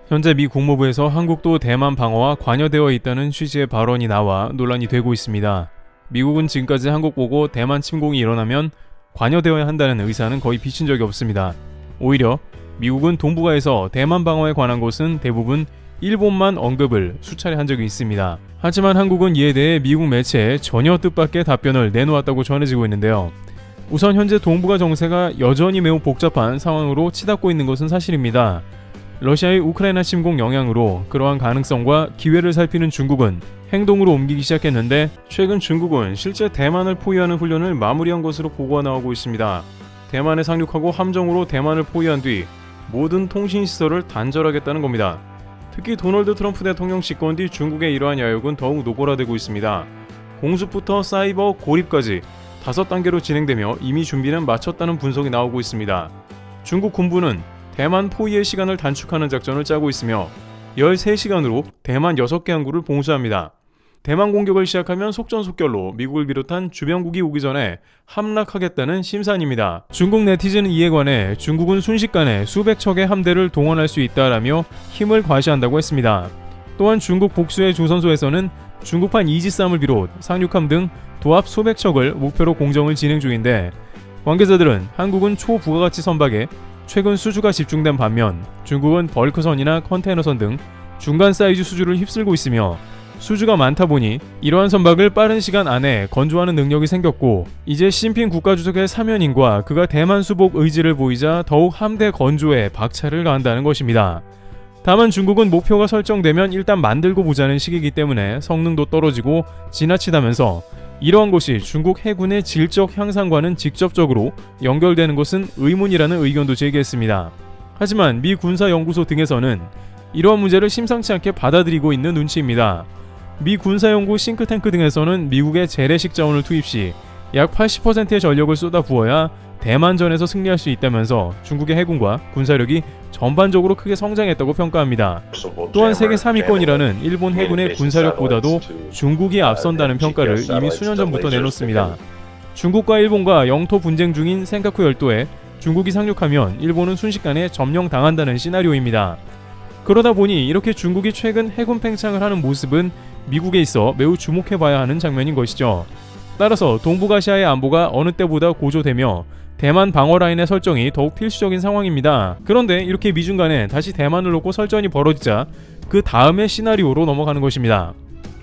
현재 미 국무부에서 한국도 대만 방어와 관여되어 있다는 취지의 발언이 나와 논란이 되고 있습니다. 미국은 지금까지 한국 보고 대만 침공이 일어나면 관여되어야 한다는 의사는 거의 비친 적이 없습니다. 오히려 미국은 동북아에서 대만 방어에 관한 것은 대부분 일본만 언급을 수차례 한 적이 있습니다. 하지만 한국은 이에 대해 미국 매체에 전혀 뜻밖의 답변을 내놓았다고 전해지고 있는데요. 우선 현재 동북아 정세가 여전히 매우 복잡한 상황으로 치닫고 있는 것은 사실입니다. 러시아의 우크라이나 침공 영향으로 그러한 가능성과 기회를 살피는 중국은 행동으로 옮기기 시작했는데, 최근 중국은 실제 대만을 포위하는 훈련을 마무리한 것으로 보고가 나오고 있습니다. 대만에 상륙하고 함정으로 대만을 포위한 뒤 모든 통신시설을 단절하겠다는 겁니다. 특히 도널드 트럼프 대통령 집권 뒤 중국의 이러한 야욕은 더욱 노골화되고 있습니다. 공습부터 사이버 고립까지 5단계로 진행되며 이미 준비는 마쳤다는 분석이 나오고 있습니다. 중국 군부는 대만 포위의 시간을 단축하는 작전을 짜고 있으며 13시간으로 대만 6개 항구를 봉쇄합니다. 대만 공격을 시작하면 속전속결로 미국을 비롯한 주변국이 오기 전에 함락하겠다는 심산입니다. 중국 네티즌은 이에 관해 중국은 순식간에 수백 척의 함대를 동원할 수 있다라며 힘을 과시한다고 했습니다. 또한 중국 복수의 조선소에서는 중국판 이지스함을 비롯 상륙함 등 도합 수백 척을 목표로 공정을 진행 중인데, 관계자들은 한국은 초부가가치 선박에 최근 수주가 집중된 반면 중국은 벌크선이나 컨테이너선 등 중간 사이즈 수주를 휩쓸고 있으며, 수주가 많다 보니 이러한 선박을 빠른 시간 안에 건조하는 능력이 생겼고, 이제 시진핑 국가주석의 사면인과 그가 대만 수복 의지를 보이자 더욱 함대 건조에 박차를 가한다는 것입니다. 다만 중국은 목표가 설정되면 일단 만들고 보자는 식이기 때문에 성능도 떨어지고 지나치다면서 이러한 것이 중국 해군의 질적 향상과는 직접적으로 연결되는 것은 의문이라는 의견도 제기했습니다. 하지만 미 군사연구소 등에서는 이러한 문제를 심상치 않게 받아들이고 있는 눈치입니다. 미 군사연구 싱크탱크 등에서는 미국의 재래식 자원을 투입 시 약 80%의 전력을 쏟아부어야 대만전에서 승리할 수 있다면서 중국의 해군과 군사력이 전반적으로 크게 성장했다고 평가합니다. 또한 세계 3위권이라는 일본 해군의 군사력보다도 중국이 앞선다는 평가를 이미 수년 전부터 내놓습니다. 중국과 일본과 영토 분쟁 중인 센카쿠 열도에 중국이 상륙하면 일본은 순식간에 점령당한다는 시나리오입니다. 그러다 보니 이렇게 중국이 최근 해군 팽창을 하는 모습은 미국에 있어 매우 주목해봐야 하는 장면인 것이죠. 따라서 동북아시아의 안보가 어느 때보다 고조되며 대만 방어 라인의 설정이 더욱 필수적인 상황입니다. 그런데 이렇게 미중 간에 다시 대만을 놓고 설전이 벌어지자 그 다음의 시나리오로 넘어가는 것입니다.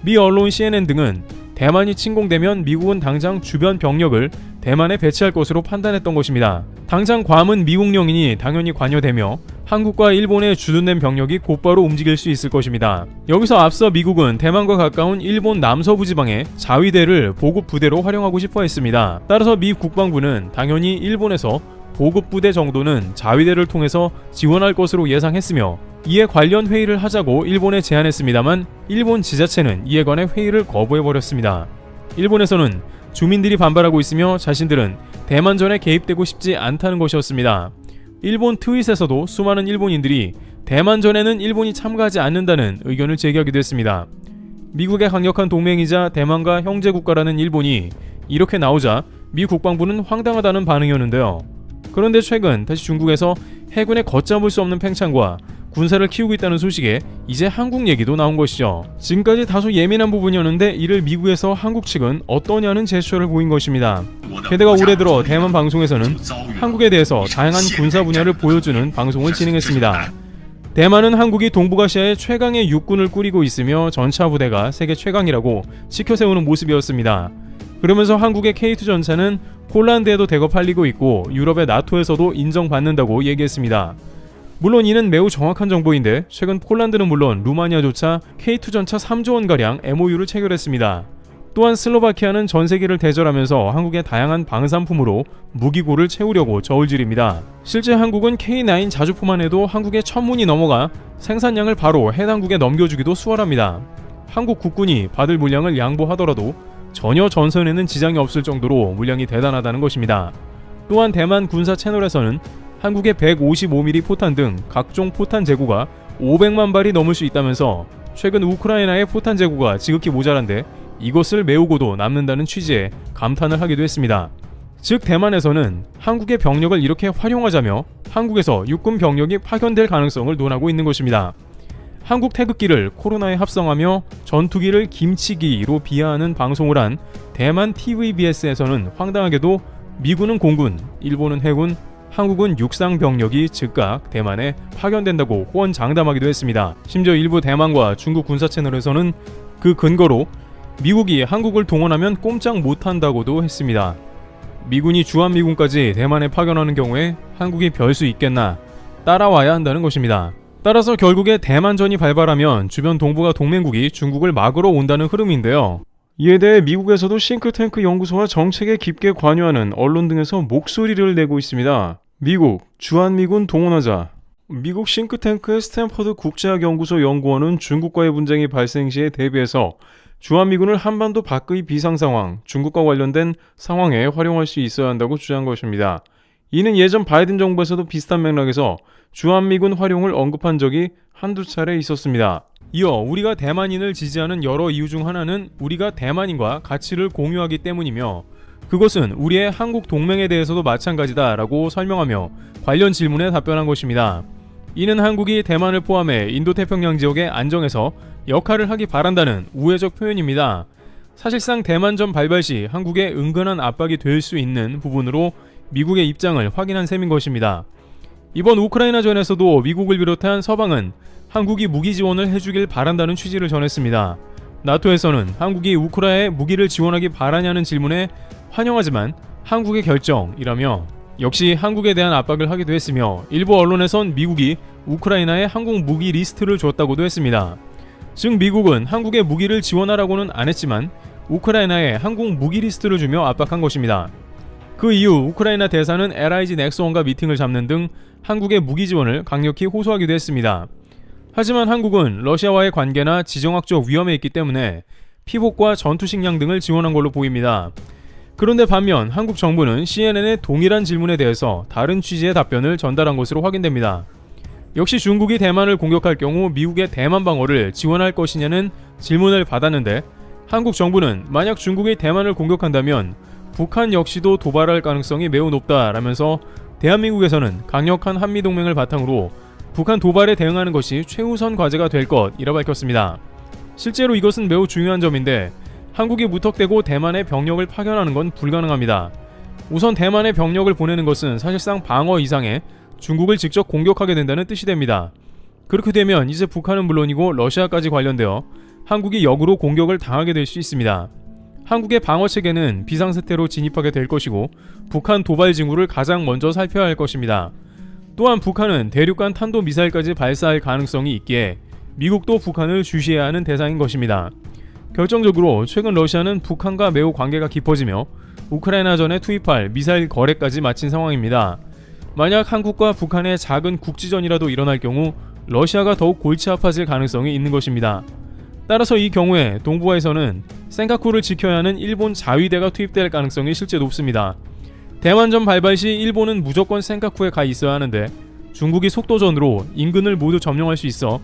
미 언론 CNN 등은 대만이 침공되면 미국은 당장 주변 병력을 대만에 배치할 것으로 판단했던 것입니다. 당장 괌은 미국령이니 당연히 관여되며 한국과 일본의 주둔된 병력이 곧바로 움직일 수 있을 것입니다. 여기서 앞서 미국은 대만과 가까운 일본 남서부 지방의 자위대를 보급 부대로 활용하고 싶어 했습니다. 따라서 미 국방부는 당연히 일본에서 보급 부대 정도는 자위대를 통해서 지원할 것으로 예상했으며, 이에 관련 회의를 하자고 일본에 제안했습니다만 일본 지자체는 이에 관해 회의를 거부해버렸습니다. 일본에서는 주민들이 반발하고 있으며 자신들은 대만전에 개입되고 싶지 않다는 것이었습니다. 일본 트윗에서도 수많은 일본인들이 대만전에는 일본이 참가하지 않는다는 의견을 제기하기도 했습니다. 미국의 강력한 동맹이자 대만과 형제국가라는 일본이 이렇게 나오자 미 국방부는 황당하다는 반응이었는데요. 그런데 최근 다시 중국에서 해군의 걷잡을 수 없는 팽창과 군사를 키우고 있다는 소식에 이제 한국 얘기도 나온 것이죠. 지금까지 다소 예민한 부분이었는데 이를 미국에서 한국 측은 어떠냐는 제스처를 보인 것입니다. 게다가 올해 들어 대만 방송에서는 한국에 대해서 다양한 군사 분야를 보여주는 방송을 진행했습니다. 대만은 한국이 동북아시아의 최강의 육군을 꾸리고 있으며 전차 부대가 세계 최강이라고 치켜세우는 모습이었습니다. 그러면서 한국의 K2 전차는 폴란드에도 대거 팔리고 있고 유럽의 나토에서도 인정받는다고 얘기했습니다. 물론 이는 매우 정확한 정보인데 최근 폴란드는 물론 루마니아조차 K2 전차 3조 원가량 MOU를 체결했습니다. 또한 슬로바키아는 전 세계를 대절하면서 한국의 다양한 방산품으로 무기고를 채우려고 저울질입니다. 실제 한국은 K9 자주포만 해도 한국의 천문이 넘어가 생산량을 바로 해당국에 넘겨주기도 수월합니다. 한국 국군이 받을 물량을 양보하더라도 전혀 전선에는 지장이 없을 정도로 물량이 대단하다는 것입니다. 또한 대만 군사 채널에서는 한국의 155mm 포탄 등 각종 포탄 재고가 500만 발이 넘을 수 있다면서 최근 우크라이나의 포탄 재고가 지극히 모자란데 이것을 메우고도 남는다는 취지의 감탄을 하기도 했습니다. 즉 대만에서는 한국의 병력을 이렇게 활용하자며 한국에서 육군 병력이 파견될 가능성을 논하고 있는 것입니다. 한국 태극기를 코로나에 합성하며 전투기를 김치기로 비하하는 방송을 한 대만 TVBS에서는 황당하게도 미군은 공군, 일본은 해군, 한국은 육상 병력이 즉각 대만에 파견된다고 호언장담하기도 했습니다. 심지어 일부 대만과 중국 군사 채널에서는 그 근거로 미국이 한국을 동원하면 꼼짝 못한다고도 했습니다. 미군이 주한미군까지 대만에 파견하는 경우에 한국이 별 수 있겠나 따라와야 한다는 것입니다. 따라서 결국에 대만전이 발발하면 주변 동북아 동맹국이 중국을 막으러 온다는 흐름인데요. 이에 대해 미국에서도 싱크탱크 연구소와 정책에 깊게 관여하는 언론 등에서 목소리를 내고 있습니다. 미국, 주한미군 동원하자. 미국 싱크탱크의 스탠퍼드 국제학연구소 연구원은 중국과의 분쟁이 발생 시에 대비해서 주한미군을 한반도 밖의 비상상황, 중국과 관련된 상황에 활용할 수 있어야 한다고 주장한 것입니다. 이는 예전 바이든 정부에서도 비슷한 맥락에서 주한미군 활용을 언급한 적이 한두 차례 있었습니다. 이어 우리가 대만인을 지지하는 여러 이유 중 하나는 우리가 대만인과 가치를 공유하기 때문이며 그것은 우리의 한국 동맹에 대해서도 마찬가지다라고 설명하며 관련 질문에 답변한 것입니다. 이는 한국이 대만을 포함해 인도태평양 지역의 안정에서 역할을 하기 바란다는 우회적 표현입니다. 사실상 대만전 발발 시 한국에 은근한 압박이 될 수 있는 부분으로 미국의 입장을 확인한 셈인 것입니다. 이번 우크라이나전에서도 미국을 비롯한 서방은 한국이 무기 지원을 해주길 바란다는 취지를 전했습니다. 나토에서는 한국이 우크라이나에 무기를 지원하기 바라냐는 질문에 환영하지만 한국의 결정이라며 역시 한국에 대한 압박을 하기도 했으며 일부 언론에선 미국이 우크라이나에 한국 무기 리스트를 줬다고도 했습니다. 즉 미국은 한국에 무기를 지원하라고는 안 했지만 우크라이나에 한국 무기 리스트를 주며 압박한 것입니다. 그 이후 우크라이나 대사는 LIG 넥스원과 미팅을 잡는 등 한국의 무기 지원을 강력히 호소하기도 했습니다. 하지만 한국은 러시아와의 관계나 지정학적 위험에 있기 때문에 피복과 전투식량 등을 지원한 걸로 보입니다. 그런데 반면 한국 정부는 CNN의 동일한 질문에 대해서 다른 취지의 답변을 전달한 것으로 확인됩니다. 역시 중국이 대만을 공격할 경우 미국의 대만 방어를 지원할 것이냐는 질문을 받았는데 한국 정부는 만약 중국이 대만을 공격한다면 북한 역시도 도발할 가능성이 매우 높다라면서 대한민국에서는 강력한 한미동맹을 바탕으로 북한 도발에 대응하는 것이 최우선 과제가 될 것이라 밝혔습니다. 실제로 이것은 매우 중요한 점인데 한국이 무턱대고 대만에 병력을 파견하는 건 불가능합니다. 우선 대만에 병력을 보내는 것은 사실상 방어 이상의 중국을 직접 공격하게 된다는 뜻이 됩니다. 그렇게 되면 이제 북한은 물론이고 러시아까지 관련되어 한국이 역으로 공격을 당하게 될 수 있습니다. 한국의 방어체계는 비상사태로 진입하게 될 것이고 북한 도발 징후를 가장 먼저 살펴야 할 것입니다. 또한 북한은 대륙간 탄도미사일까지 발사할 가능성이 있기에 미국도 북한을 주시해야 하는 대상인 것입니다. 결정적으로 최근 러시아는 북한과 매우 관계가 깊어지며 우크라이나전에 투입할 미사일 거래까지 마친 상황입니다. 만약 한국과 북한의 작은 국지전이라도 일어날 경우 러시아가 더욱 골치 아파질 가능성이 있는 것입니다. 따라서 이 경우에 동북아에서는 센카쿠를 지켜야 하는 일본 자위대가 투입될 가능성이 실제 높습니다. 대만전 발발 시 일본은 무조건 센카쿠에 가 있어야 하는데 중국이 속도전으로 인근을 모두 점령할 수 있어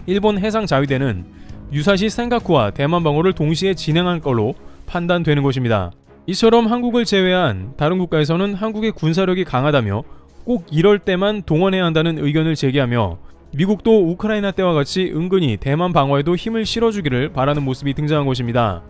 일본 해상 자위대는 유사시 센카쿠와 대만 방어를 동시에 진행할 걸로 판단되는 것입니다. 이처럼 한국을 제외한 다른 국가에서는 한국의 군사력이 강하다며 꼭 이럴 때만 동원해야 한다는 의견을 제기하며 미국도 우크라이나 때와 같이 은근히 대만 방어에도 힘을 실어주기를 바라는 모습이 등장한 것입니다.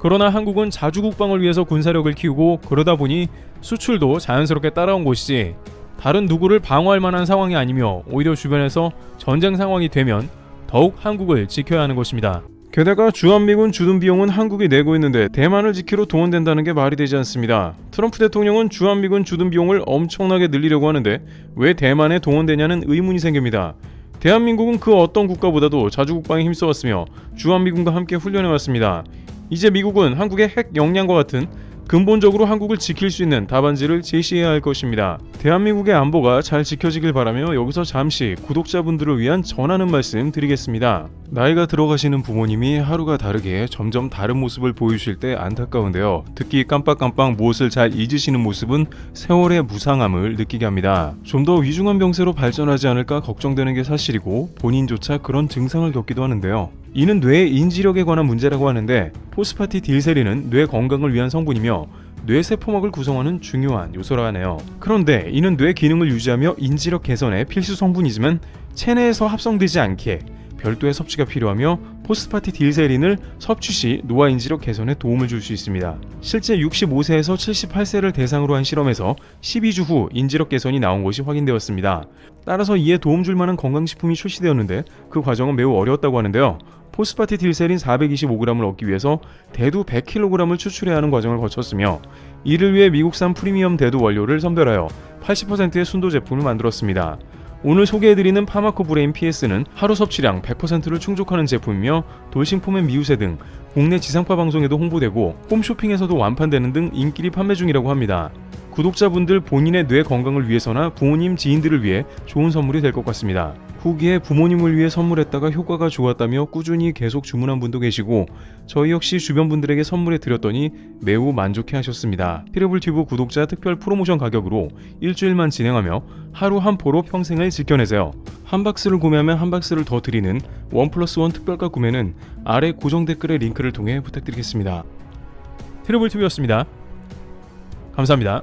그러나 한국은 자주 국방을 위해서 군사력을 키우고 그러다 보니 수출도 자연스럽게 따라온 것이지 다른 누구를 방어할 만한 상황이 아니며 오히려 주변에서 전쟁 상황이 되면 더욱 한국을 지켜야 하는 것입니다. 게다가 주한미군 주둔 비용은 한국이 내고 있는데 대만을 지키러 동원된다는 게 말이 되지 않습니다. 트럼프 대통령은 주한미군 주둔 비용을 엄청나게 늘리려고 하는데 왜 대만에 동원되냐는 의문이 생깁니다. 대한민국은 그 어떤 국가보다도 자주국방에 힘써왔으며 주한미군과 함께 훈련해왔습니다. 이제 미국은 한국의 핵 역량과 같은 근본적으로 한국을 지킬 수 있는 답안지를 제시해야 할 것입니다. 대한민국의 안보가 잘 지켜지길 바라며 여기서 잠시 구독자분들을 위한 전하는 말씀 드리겠습니다. 나이가 들어가시는 부모님이 하루가 다르게 점점 다른 모습을 보이실 때 안타까운데요. 특히 깜빡깜빡 무엇을 잘 잊으시는 모습은 세월의 무상함을 느끼게 합니다. 좀 더 위중한 병세로 발전하지 않을까 걱정되는 게 사실이고 본인조차 그런 증상을 겪기도 하는데요. 이는 뇌 인지력에 관한 문제라고 하는데 포스파티딜세린은 뇌 건강을 위한 성분이며 뇌 세포막을 구성하는 중요한 요소라 하네요. 그런데 이는 뇌 기능을 유지하며 인지력 개선에 필수 성분이지만 체내에서 합성되지 않게 별도의 섭취가 필요하며 포스파티 딜세린을 섭취 시 노화 인지력 개선에 도움을 줄 수 있습니다. 실제 65세에서 78세를 대상으로 한 실험에서 12주 후 인지력 개선이 나온 것이 확인되었습니다. 따라서 이에 도움 줄 만한 건강식품이 출시되었는데 그 과정은 매우 어려웠다고 하는데요. 포스파티 딜세린 425g을 얻기 위해서 대두 100kg을 추출해야 하는 과정을 거쳤으며 이를 위해 미국산 프리미엄 대두 원료를 선별하여 80%의 순도 제품을 만들었습니다. 오늘 소개해드리는 파마코 브레인 PS는 하루 섭취량 100%를 충족하는 제품이며 돌싱폼앤 미우새 등 국내 지상파 방송에도 홍보되고 홈쇼핑에서도 완판되는 등 인기리 판매 중이라고 합니다. 구독자분들 본인의 뇌 건강을 위해서나 부모님, 지인들을 위해 좋은 선물이 될 것 같습니다. 후기에 부모님을 위해 선물했다가 효과가 좋았다며 꾸준히 계속 주문한 분도 계시고 저희 역시 주변 분들에게 선물해 드렸더니 매우 만족해 하셨습니다. 피레블튜브 구독자 특별 프로모션 가격으로 일주일만 진행하며 하루 한 포로 평생을 지켜내세요. 한 박스를 구매하면 한 박스를 더 드리는 1+1 특별가 구매는 아래 고정 댓글의 링크를 통해 부탁드리겠습니다. 피레블튜브였습니다. 감사합니다.